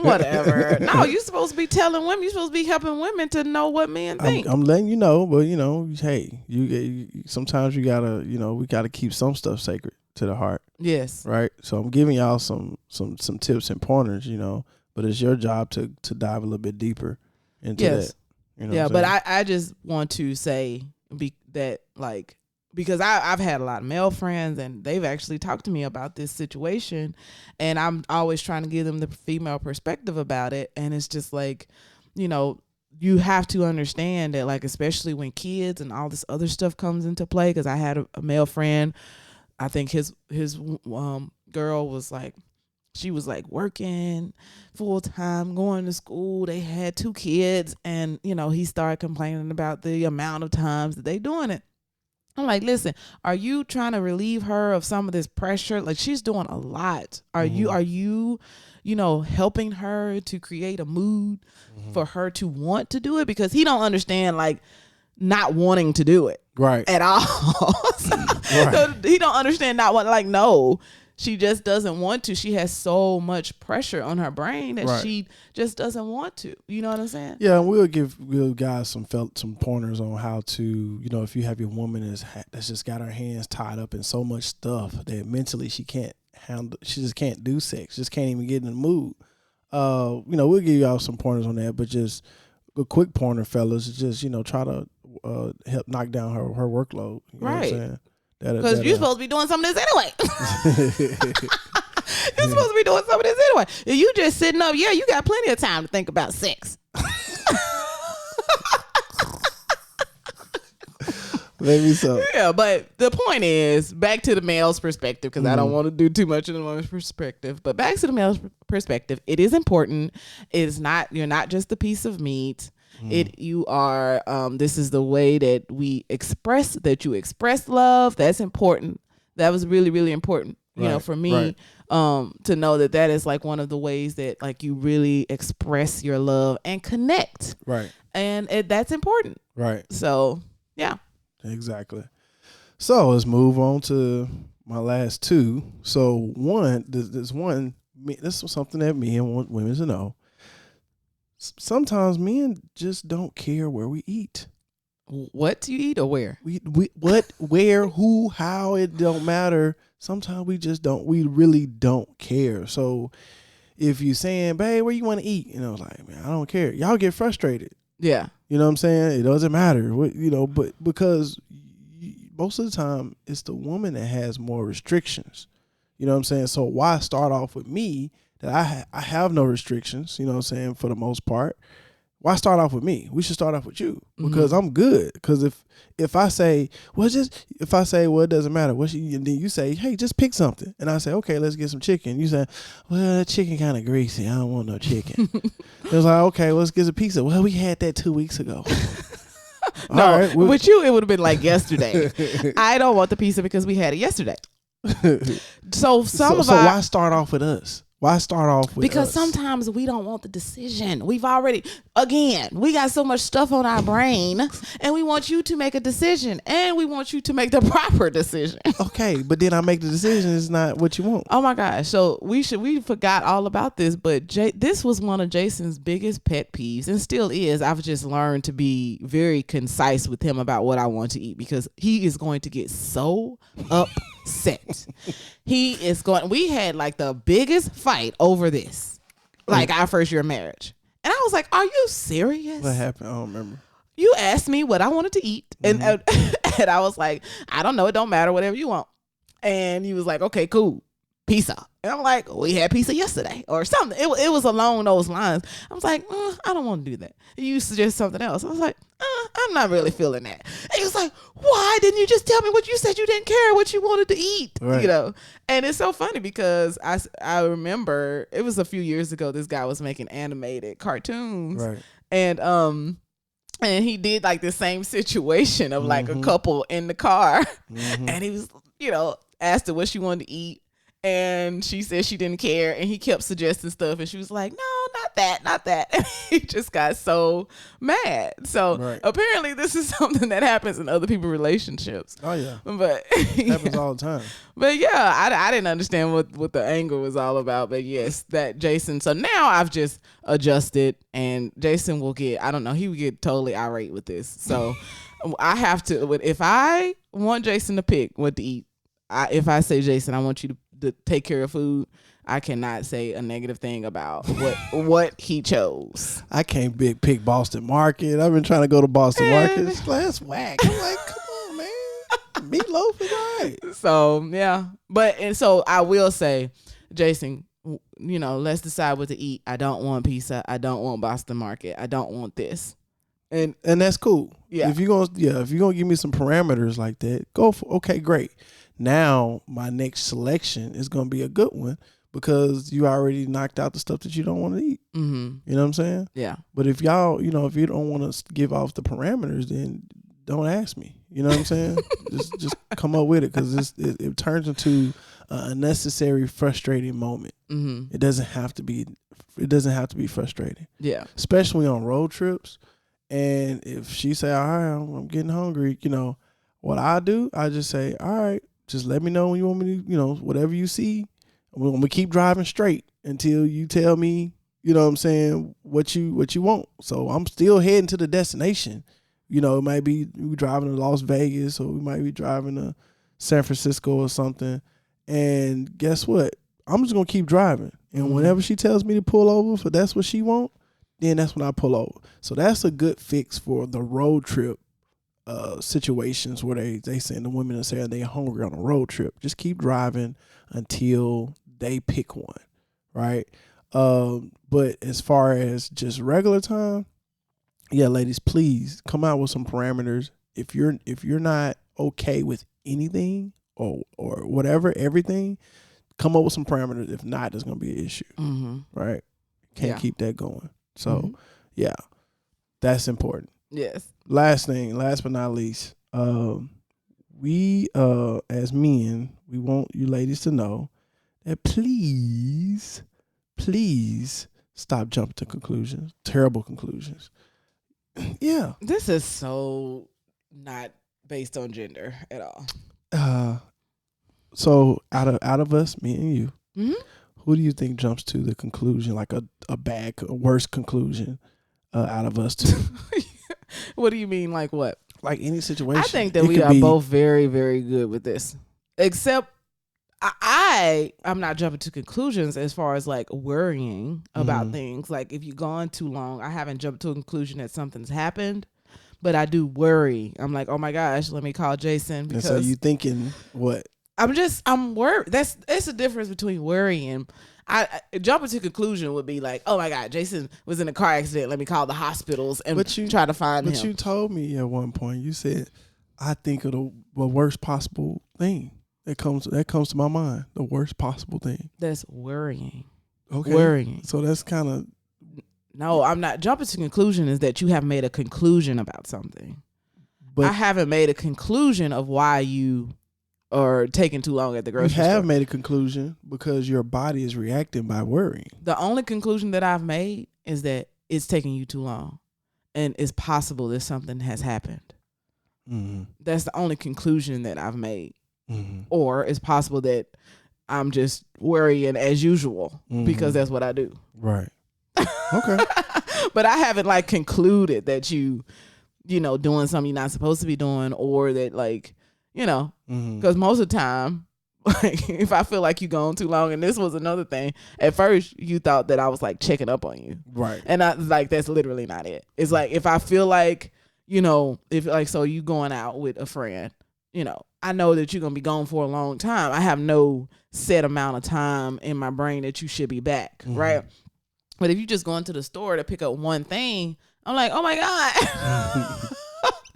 Whatever. No, you're supposed to be telling women. You're supposed to be helping women to know what men think. I'm letting you know, but hey, you sometimes you gotta, we gotta keep some stuff sacred to the heart. Yes. Right. So I'm giving y'all some tips and pointers, but it's your job to dive a little bit deeper into that. Yeah, but I just want to say that like because I've had a lot of male friends and they've actually talked to me about this situation, and I'm always trying to give them the female perspective about it. And it's just like, you know, you have to understand that, like, especially when kids and all this other stuff comes into play. Because I had a male friend, I think his girl was like, she was like working full time, going to school. They had 2 kids, and you know, he started complaining about the amount of times that they doing it. I'm like, listen, are you trying to relieve her of some of this pressure? Like, she's doing a lot. Are you, you know, helping her to create a mood for her to want to do it? Because he don't understand, like, not wanting to do it at all. So he don't understand not what, like, no, she just doesn't want to. She has so much pressure on her brain that she just doesn't want to. You know what I'm saying? Yeah, we'll give guys some pointers on how to, you know, if you have your woman that's just got her hands tied up in so much stuff that mentally she can't handle, she just can't do sex, just can't even get in the mood. You know, we'll give y'all some pointers on that, but just a quick pointer, fellas, is just, you know, try to help knock down her workload. You know what I'm saying? Because you're supposed to be doing some of this anyway. You're supposed to be doing some of this anyway. If you just sitting up, yeah, you got plenty of time to think about sex. Maybe so. Yeah, but the point is, back to the male's perspective, because I don't want to do too much in the woman's perspective, but back to the male's perspective, it is important. It is not, you're not just a piece of meat. You are, this is the way that you express love. That's important. That was really, really important, you know, for me, to know that is like one of the ways that, like, you really express your love and connect. Right. And that's important. Right. So, yeah. Exactly. So let's move on to my last 2. So this is something that me and want women to know. Sometimes men just don't care where we eat. What you eat or where? Where, who, how, it don't matter. Sometimes we really don't care. So if you saying, babe, where you want to eat? And I was like, man, I don't care. Y'all get frustrated. Yeah. You know what I'm saying? It doesn't matter. You know, but because most of the time it's the woman that has more restrictions. You know what I'm saying? So why start off with me that I have no restrictions, you know what I'm saying, for the most part. Why start off with me? We should start off with you, because I'm good. Because if I say, well, it doesn't matter, and then you say, hey, just pick something, and I say, okay, let's get some chicken. You say, well, that chicken kind of greasy. I don't want no chicken. It was like, okay, let's get a pizza. Well, we had that 2 weeks ago. No, all right, with you, it would have been like yesterday. I don't want the pizza because we had it yesterday. So why start off with us? Why start off with because us? Sometimes we don't want the decision. We got so much stuff on our brain, and we want you to make a decision, and we want you to make the proper decision. Okay, but then I make the decision. It's not what you want. Oh my gosh! So we forgot all about this, but this was one of Jason's biggest pet peeves, and still is. I've just learned to be very concise with him about what I want to eat, because he is going to get so upset. We had like the biggest fight over this, like our first year of marriage. And I was like, are you serious? What happened? I don't remember. You asked me what I wanted to eat. And I was like, I don't know. It don't matter. Whatever you want. And he was like, okay, cool. Pizza. And I'm like, we had pizza yesterday or something. It was along those lines. I was like, I don't want to do that. You suggest something else. I was like, I'm not really feeling that. And he was like, why didn't you just tell me what you said? You didn't care what you wanted to eat, you know? And it's so funny because I remember it was a few years ago, this guy was making animated cartoons. Right. And he did like the same situation of like a couple in the car. And he was, asked her what she wanted to eat. And she said she didn't care, and he kept suggesting stuff, and she was like, no, not that. And he just got so mad. So apparently this is something that happens in other people's relationships. Oh, yeah. But it happens all the time. But yeah, I didn't understand what the anger was all about. But yes, that Jason. So now I've just adjusted, and Jason will get, I don't know, he would get totally irate with this. So I have to, if I want Jason to pick what to eat, if I say, Jason, I want you to take care of food, I cannot say a negative thing about what he chose. I can't pick Boston Market. I've been trying to go to Boston Market. That's whack. I'm like, come on, man. Meatloaf is right. So yeah, and so I will say, Jason, let's decide what to eat. I don't want pizza. I don't want Boston Market. I don't want this. And that's cool. Yeah. If you're gonna give me some parameters like that, go for okay, great. Now my next selection is gonna be a good one because you already knocked out the stuff that you don't want to eat. Mm-hmm. You know what I'm saying? Yeah. But if y'all, if you don't want to give off the parameters, then don't ask me. You know what I'm saying? just come up with it because it turns into an unnecessary, frustrating moment. Mm-hmm. It doesn't have to be. It doesn't have to be frustrating. Yeah. Especially on road trips. And if she say, all right, I'm getting hungry, what I do, I just say, all right, just let me know when you want me to, whatever you see. I'm gonna keep driving straight until you tell me, you know what I'm saying, what you want. So I'm still heading to the destination. It might be we driving to Las Vegas or we might be driving to San Francisco or something. And guess what? I'm just gonna keep driving. And whenever she tells me to pull over for that's what she want, then that's when I pull over. So that's a good fix for the road trip situations where they send the women and say they're hungry on a road trip. Just keep driving until they pick one, right? But as far as just regular time, yeah, ladies, please come out with some parameters. If you're not okay with anything or whatever, everything, come up with some parameters. If not, there's gonna be an issue, right? Can't keep that going. So, yeah, that's important. Yes. Last but not least, we as men, we want you ladies to know that please stop jumping to conclusions, terrible conclusions. Yeah. This is so not based on gender at all. So out of us, me and you, who do you think jumps to the conclusion, like a worse conclusion out of us two? What do you mean, like what? Like any situation. I think that we are both very, very good with this. Except I'm not jumping to conclusions as far as like worrying about things. Like if you've gone too long, I haven't jumped to a conclusion that something's happened, but I do worry. I'm like, oh my gosh, let me call Jason. Because and so you thinking what? I'm worried. It's a difference between worrying. I jumping to conclusion would be like, oh my God, Jason was in a car accident. Let me call the hospitals and try to find him. But you told me at one point, you said, I think of the worst possible thing that comes to my mind. The worst possible thing. That's worrying. Okay. Worrying. So that's kind of. No, I'm not. Jumping to conclusion is that you have made a conclusion about something. But I haven't made a conclusion of why you are taking too long at the grocery store. You have made a conclusion because your body is reacting by worrying. The only conclusion that I've made is that it's taking you too long. And it's possible that something has happened. Mm-hmm. That's the only conclusion that I've made. Mm-hmm. Or it's possible that I'm just worrying as usual because that's what I do. Right. Okay. But I haven't like concluded that you doing something you're not supposed to be doing, or that like, because most of the time, like if I feel like you gone too long, and this was another thing, at first you thought that I was like checking up on you. Right. And I like, that's literally not it. It's like, if I feel like, if like, so you going out with a friend, I know that you're going to be gone for a long time. I have no set amount of time in my brain that you should be back. Right. But if you just go into the store to pick up one thing, I'm like, oh my God.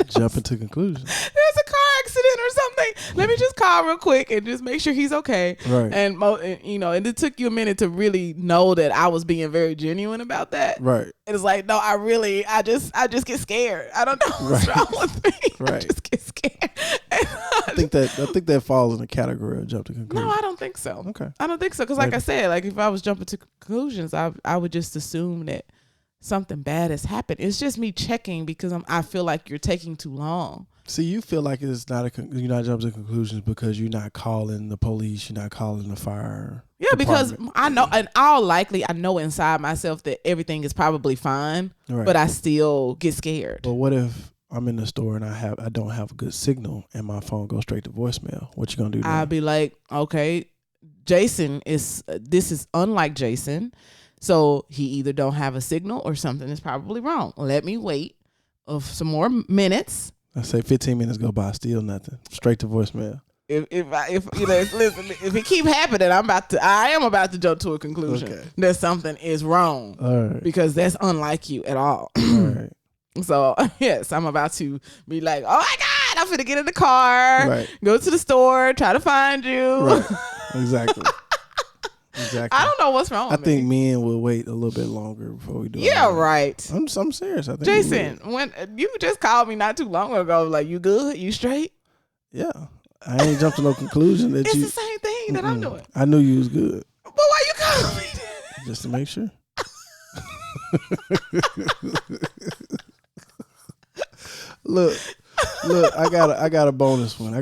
Jumping to conclusions. There's a car accident or something. Let me just call real quick and just make sure he's okay. Right. And and it took you a minute to really know that I was being very genuine about that. Right. And it's like, no, I just get scared. I don't know what's wrong with me. Right. I just get scared. I think that falls in the category of jump to conclusions. No, I don't think so. Okay. I don't think so. Because like I said, like if I was jumping to conclusions, I would just assume that something bad has happened. It's just me checking because I feel like you're taking too long. See, you feel like it's not you're not jumping to conclusions because you're not calling the police, you're not calling the fire. Yeah, because I know, and I know inside myself that everything is probably fine, right, but I still get scared. But what if I'm in the store and I don't have a good signal and my phone goes straight to voicemail? What you gonna do now? I'll be like, okay, this is unlike Jason. So he either don't have a signal or something is probably wrong. Let me wait some more minutes I say 15 minutes go by, still nothing. Straight to voicemail. If you know, listen, if it keep happening, I am about to jump to a conclusion that something is wrong. All right. Because that's unlike you at all. All right. So yes, I'm about to be like, oh my God, I'm finna get in the car, go to the store, try to find you. Right. Exactly. Exactly. I don't know what's wrong. I think men will wait a little bit longer before we do it. Yeah, right. I'm serious. I think Jason, when you just called me not too long ago, like, you good? You straight? Yeah. I ain't jumped to no conclusion that it's the same thing that I'm doing. I knew you was good. But why you calling me? Just to make sure. Look, I got a bonus one.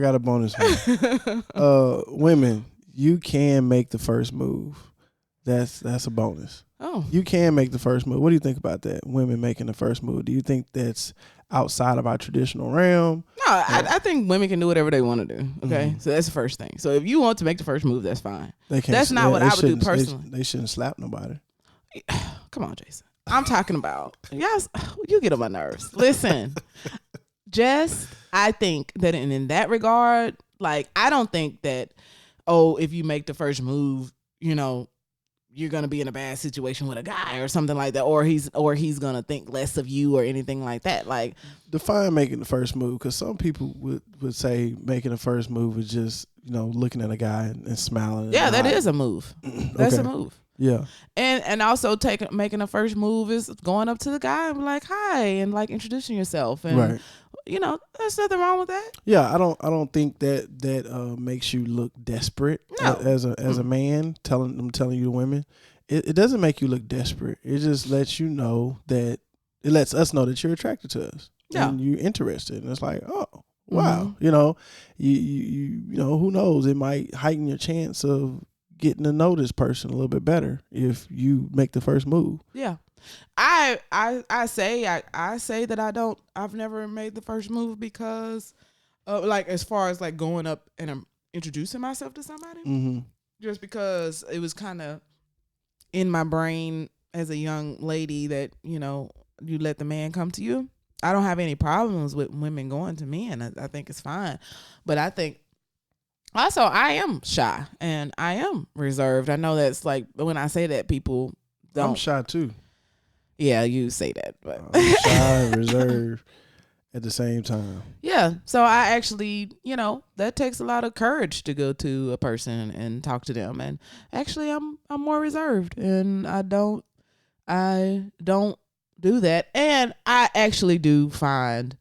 Women, you can make the first move. That's a bonus. Oh. You can make the first move. What do you think about that? Women making the first move. Do you think that's outside of our traditional realm? No, I think women can do whatever they want to do. Okay. So that's the first thing. So if you want to make the first move, that's fine. That's not what I would do personally. They shouldn't slap nobody. Come on, Jason. I'm talking about, yes, you get on my nerves. Listen, I think that in that regard, like, I don't think that, if you make the first move, you know, you're going to be in a bad situation with a guy or something like that, or he's going to think less of you or anything like that. Like, define making the first move, because some people would say making the first move is just, you know, looking at a guy and smiling. Yeah, that is a move. That's a move. Yeah. And also making a first move is going up to the guy and be like, hi, and like introducing yourself. And you know, there's nothing wrong with that. Yeah, I don't think that makes you look desperate. No. As a man telling you to women. It doesn't make you look desperate. It just lets you know that it lets us know that you're attracted to us. Yeah. And you're interested. And it's like, oh, wow. You know, you know, who knows? It might heighten your chance of getting to know this person a little bit better if you make the first move. Yeah. I say that I've never made the first move because like, as far as like going up and I'm introducing myself to somebody, just because it was kind of in my brain as a young lady that, you know, you let the man come to you. I don't have any problems with women going to men. I think it's fine. But I think also I am shy and I am reserved. I know that's like, when I say that, people don't. I'm shy too. Yeah, you say that, but I'm shy and reserved at the same time. Yeah, so I actually, you know, that takes a lot of courage to go to a person and talk to them. And actually, I'm more reserved, and I don't do that. And I actually do find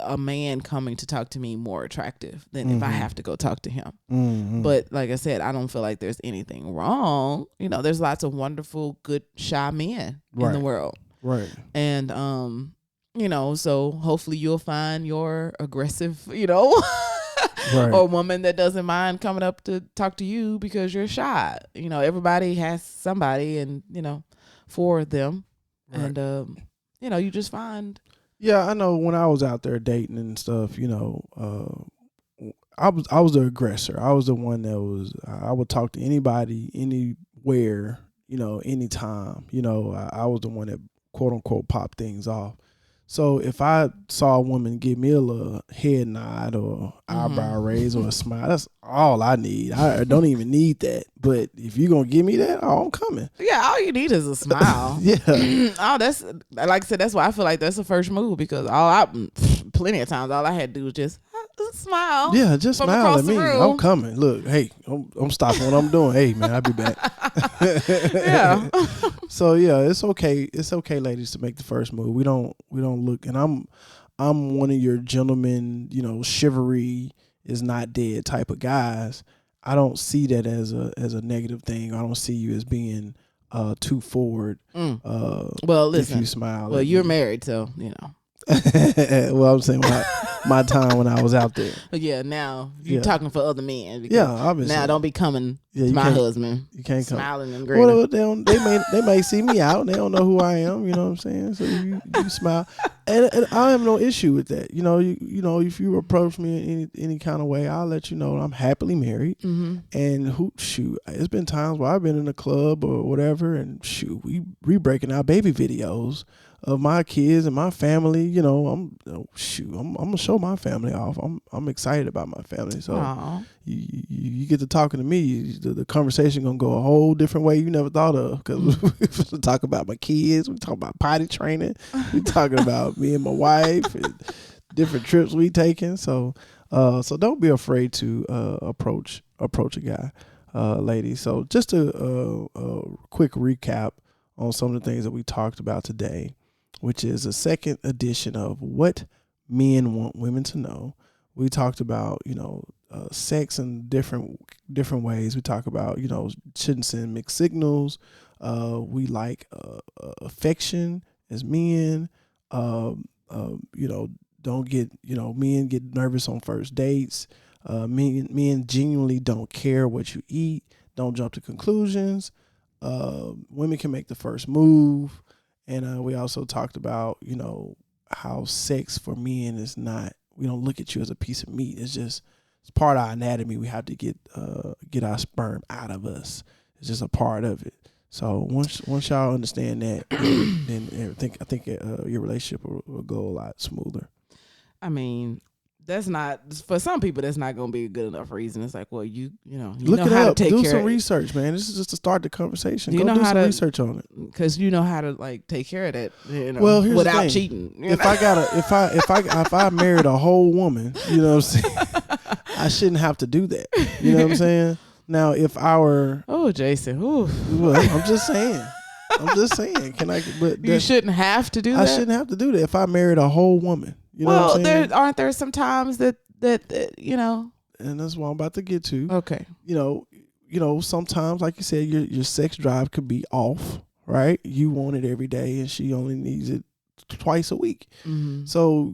a man coming to talk to me more attractive than if I have to go talk to him. But like I said, I don't feel like there's anything wrong. You know, there's lots of wonderful, good, shy men in the world. Right. And, you know, so hopefully you'll find your aggressive, you know, or woman that doesn't mind coming up to talk to you because you're shy. You know, everybody has somebody and, you know, for them. And, you know, you just find... Yeah, I know when I was out there dating and stuff, you know, I was the aggressor. I was the one that I would talk to anybody, anywhere, you know, anytime. You know, I was the one that, quote unquote, popped things off. So if I saw a woman give me a little head nod or eyebrow raise or a smile, that's all I need. I don't even need that. But if you're going to give me that, I'm coming. Yeah, all you need is a smile. Oh, that's, like I said, that's why I feel like that's the first move, because plenty of times, all I had to do was just smile. Yeah, just smile at me. I'm coming. Look, hey, I'm stopping what I'm doing. Hey, man, I'll be back. Yeah. So yeah, it's okay. It's okay, ladies, to make the first move. We don't look, and I'm one of your gentlemen, you know, chivalry is not dead type of guys. I don't see that as a negative thing. I don't see you as being too forward. Well, listen, if you smile. Well, you're married, so you know. Well, I'm saying my time when I was out there. Yeah, now you're talking for other men. Yeah, obviously. Now don't be coming to my husband. You can't come smiling and grinning. Well, they may see me out and they don't know who I am. You know what I'm saying? So you smile, and I have no issue with that. You know, if you approach me in any kind of way, I'll let you know I'm happily married. And it's been times where I've been in a club or whatever, and we breaking out baby videos of my kids and my family. You know, I'm gonna show my family off. I'm excited about my family. So Aw. you get to talking to me, the conversation gonna go a whole different way you never thought of. Because we talk about my kids, we talk about potty training, we talking about me and my wife and different trips we taking. So don't be afraid to approach a guy, lady. So just a quick recap on some of the things that we talked about today, which is a second edition of what men want women to know. We talked about, sex in different ways. We talk about, shouldn't send mixed signals. We like affection as men. Don't get, men get nervous on first dates. Men genuinely don't care what you eat. Don't jump to conclusions. Women can make the first move. And we also talked about, how sex for men is not, we don't look at you as a piece of meat. It's part of our anatomy. We have to get our sperm out of us. It's just a part of it. So once y'all understand that, then I think your relationship will go a lot smoother. I mean, that's not, for some people, that's not going to be a good enough reason. It's like, well, you look know it how up. to take Do care some of research, man. This is just to start the conversation. You Go know do how some to- research on it. because you know how to like take care of that, Well, here's the without thing. cheating. If I married a whole woman, you know what I'm saying, I shouldn't have to do that. You know what I'm saying? Now, if our Jason, ooh. well, I'm just saying. Can I? But You shouldn't have to do I that. shouldn't have to do that if I married a whole woman. You know Well, what I'm saying? aren't there some times that And that's what I'm about to get to. Okay. Sometimes, like you said, your sex drive could be off, right? You want it every day, and she only needs it twice a week. Mm-hmm. So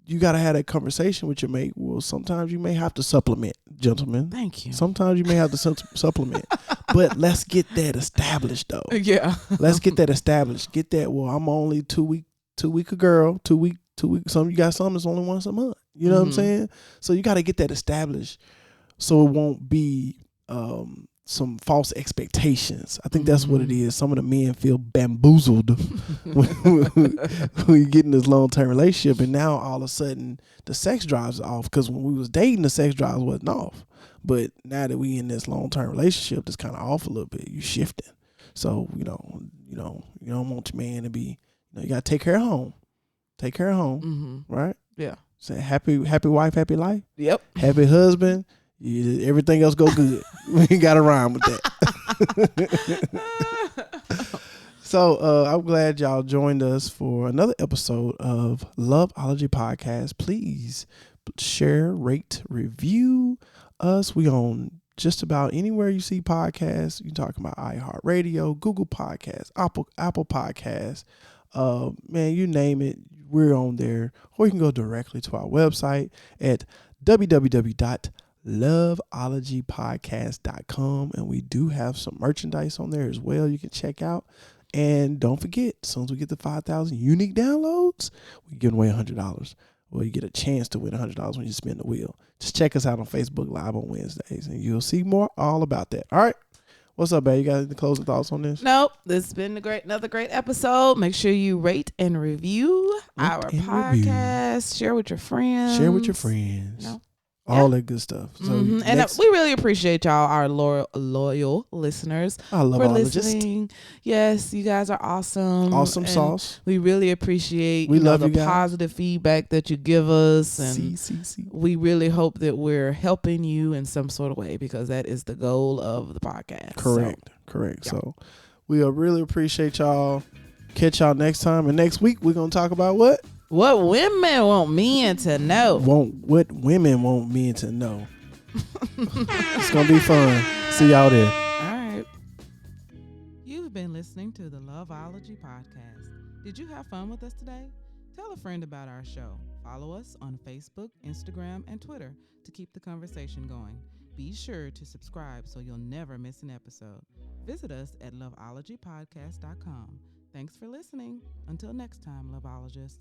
you got to have that conversation with your mate. Well, sometimes you may have to supplement, gentlemen. Thank you. Sometimes you may have to supplement, but let's get that established, though. Yeah. Let's get that established. Get that. Well, I'm only 2 week a girl. 2 week. Some you got some that's only once a month. You know what I'm saying? So you got to get that established, so it won't be some false expectations. I think that's what it is. Some of the men feel bamboozled when you get in this long-term relationship, and now all of a sudden the sex drives are off, because when we was dating, the sex drives wasn't off. But now that we in this long-term relationship, it's kind of off a little bit. You shifting. So, you don't want your man to be, you got to take care of home. Take care of home, right? Yeah. Say happy wife, happy life. Yep. Happy husband. Everything else go good. We ain't got to rhyme with that. So I'm glad y'all joined us for another episode of Loveology Podcast. Please share, rate, review us. We on just about anywhere you see podcasts. You talking about iHeartRadio, Google Podcasts, Apple Podcasts. Man, you name it, we're on there. Or you can go directly to our website at www.loveologypodcast.com, and we do have some merchandise on there as well you can check out. And don't forget, as soon as we get to 5,000 unique downloads, we're giving away $100. Well, you get a chance to win $100 when you spin the wheel. Just check us out on Facebook Live on Wednesdays, and you'll see more all about that. All right. What's up, babe? You got any closing thoughts on this? Nope. This has been another great episode. Make sure you rate and review our podcast. Share with your friends. All that good stuff. So and we really appreciate y'all, our loyal listeners, for listening. Yes, you guys are awesome. Awesome and sauce. We really appreciate love the you guys. Positive feedback that you give us, and we really hope that we're helping you in some sort of way, because that is the goal of the podcast. Correct. Yeah. So we really appreciate y'all. Catch y'all next time, and next week we're gonna talk about what? What women want men to know. What women want men to know. It's going to be fun. See y'all there. All right. You've been listening to the Loveology Podcast. Did you have fun with us today? Tell a friend about our show. Follow us on Facebook, Instagram, and Twitter to keep the conversation going. Be sure to subscribe so you'll never miss an episode. Visit us at loveologypodcast.com. Thanks for listening. Until next time, Loveologists.